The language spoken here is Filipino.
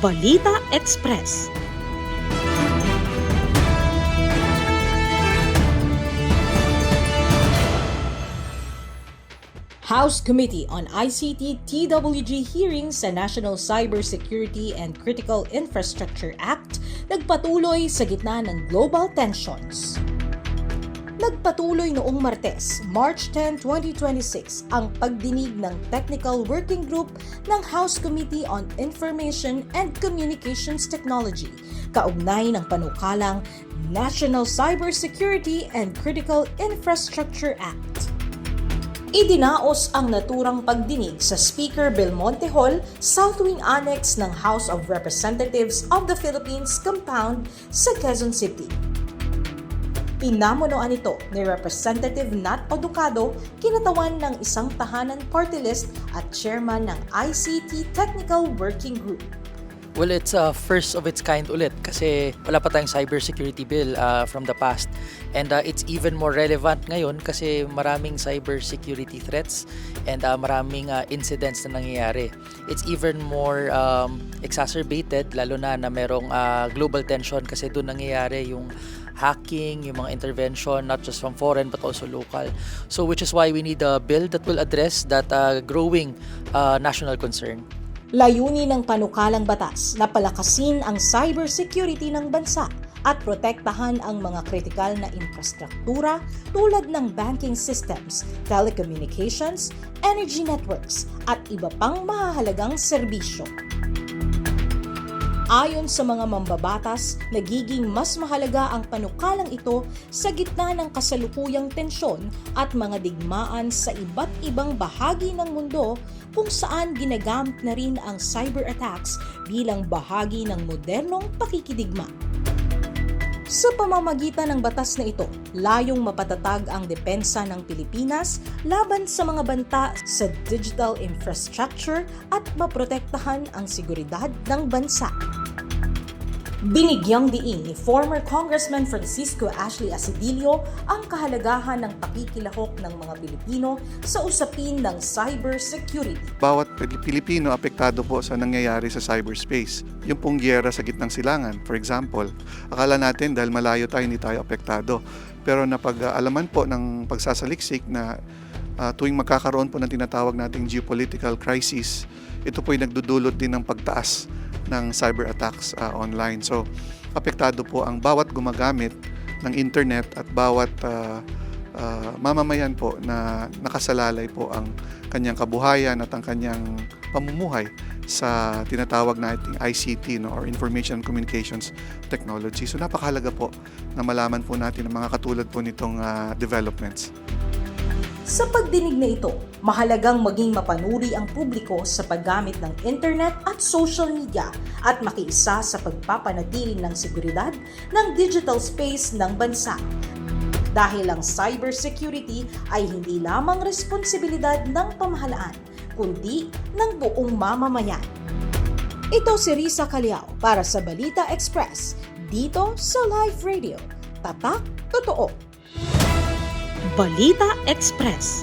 Balita Express. House Committee on ICT TWG hearing sa National Cybersecurity and Critical Infrastructure Act nagpatuloy sa gitna ng global tensions. Nagpatuloy noong Martes, March 10, 2026 ang pagdinig ng Technical Working Group ng House Committee on Information and Communications Technology kaugnay ng panukalang National Cybersecurity and Critical Infrastructure Act. Idinaos ang naturang pagdinig sa Speaker Belmonte Hall, South Wing Annex ng House of Representatives of the Philippines Compound sa Quezon City. Pinamunuan ito ni Representative Nat Oducado, kinatawan ng isang tahanan party list at chairman ng ICT Technical Working Group. Well, it's first of its kind ulit kasi wala pa tayong cybersecurity bill from the past. And it's even more relevant ngayon kasi maraming cybersecurity threats and maraming incidents na nangyayari. It's even more exacerbated lalo na merong global tension kasi doon nangyayari yung hacking, yung mga intervention not just from foreign but also local. So which is why we need a bill that will address that growing national concern. Layunin ng panukalang batas na palakasin ang cybersecurity ng bansa at protektahan ang mga kritikal na infrastruktura tulad ng banking systems, telecommunications, energy networks at iba pang mahahalagang serbisyo. Ayon sa mga mambabatas, nagiging mas mahalaga ang panukalang ito sa gitna ng kasalukuyang tensyon at mga digmaan sa iba't ibang bahagi ng mundo kung saan ginagamit na rin ang cyber attacks bilang bahagi ng modernong pakikidigma. Sa pamamagitan ng batas na ito, layong mapatatag ang depensa ng Pilipinas laban sa mga banta sa digital infrastructure at maprotektahan ang seguridad ng bansa. Binigyang diin ni former Congressman Francisco Ashley Acidillo ang kahalagahan ng pakikilahok ng mga Pilipino sa usapin ng cybersecurity. Bawat Pilipino apektado po sa nangyayari sa cyberspace. Yung pong giyera sa gitnang silangan, for example, akala natin dahil malayo tayo hindi tayo apektado. Pero napag-alaman po ng pagsasaliksik na tuwing magkakaroon po ng tinatawag nating geopolitical crisis, ito po ay nagdudulot din ng pagtaas ng cyber attacks online. So, apektado po ang bawat gumagamit ng internet at bawat mamamayan po na nakasalalay po ang kanyang kabuhayan at ang kanyang pamumuhay sa tinatawag nating ICT or Information and Communications Technology. So, napakahalaga po na malaman po natin ang mga katulad po nitong developments. Sa pagdinig na ito, mahalagang maging mapanuri ang publiko sa paggamit ng internet at social media at makiisa sa pagpapanatili ng seguridad ng digital space ng bansa. Dahil ang cybersecurity ay hindi lamang responsibilidad ng pamahalaan, kundi ng buong mamamayan. Ito si Risa Caliao para sa Balita Express, dito sa Live Radio. Tatak Totoo. Balita Express.